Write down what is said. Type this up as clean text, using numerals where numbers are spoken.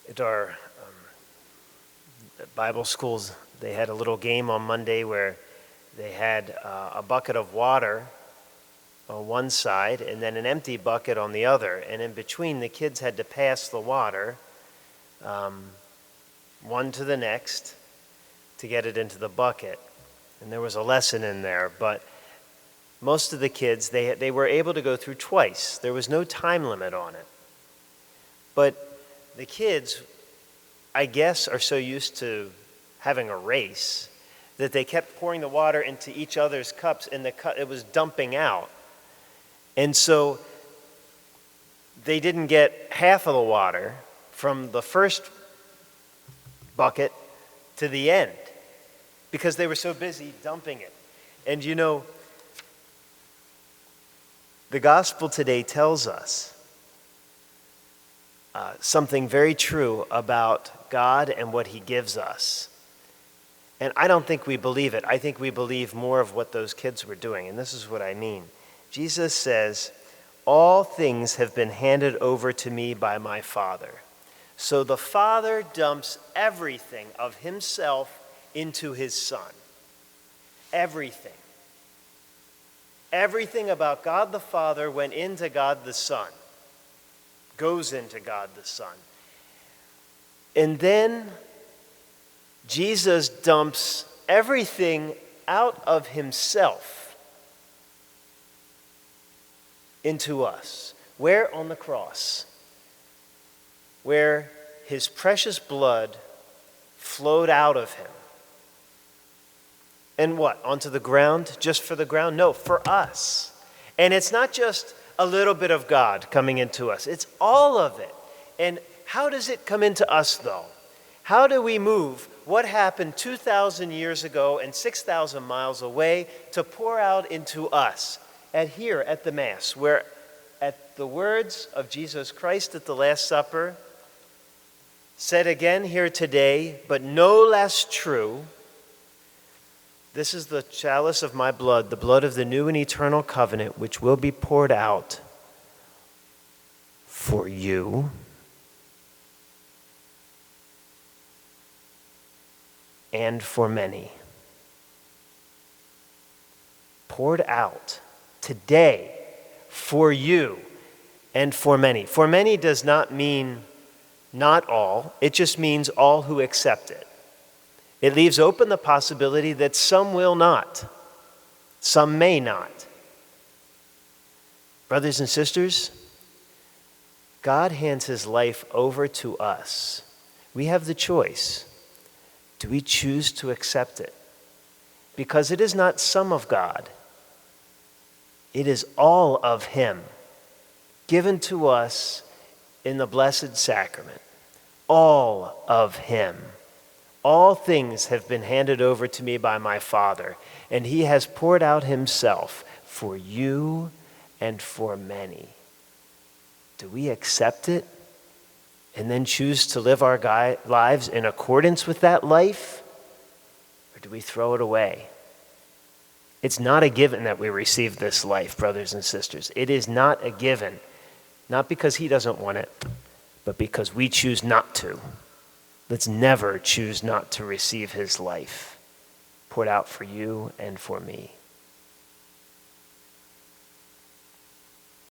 At our Bible schools, they had a little game on Monday where they had a bucket of water on one side and then an empty bucket on the other. And in between, the kids had to pass the water one to the next to get it into the bucket. And there was a lesson in there, but most of the kids, they were able to go through twice. There was no time limit on it. But the kids, I guess, are so used to having a race that they kept pouring the water into each other's cups, and it was dumping out. And so they didn't get half of the water from the first bucket to the end because they were so busy dumping it. And you know, the gospel today tells us something very true about God and what he gives us. And I don't think we believe it. I think we believe more of what those kids were doing. And this is what I mean. Jesus says, "All things have been handed over to me by my Father." So the Father dumps everything of himself into his Son. Everything. Everything about God the Father went into God the Son. Goes into God the Son. And then Jesus dumps everything out of himself into us. Where? On the cross. Where his precious blood flowed out of him. And what? Onto the ground? Just for the ground? No, for us. And it's not just a little bit of God coming into us. It's all of it. And how does it come into us, though? How do we move what happened 2,000 years ago and 6,000 miles away to pour out into us here at the Mass, where at the words of Jesus Christ at the Last Supper, said again here today, but no less true, "This is the chalice of my blood, the blood of the new and eternal covenant, which will be poured out for you and for many." Poured out today for you and for many. For many does not mean not all. It just means all who accept it. It leaves open the possibility that some will not. Some may not. Brothers and sisters, God hands his life over to us. We have the choice. Do we choose to accept it? Because it is not some of God. It is all of him, given to us in the Blessed Sacrament. All of him. All things have been handed over to me by my Father, and he has poured out himself for you and for many. Do we accept it and then choose to live our lives in accordance with that life, or do we throw it away? It's not a given that we receive this life, brothers and sisters. It is not a given, not because he doesn't want it, but because we choose not to. Let's never choose not to receive his life poured out for you and for me.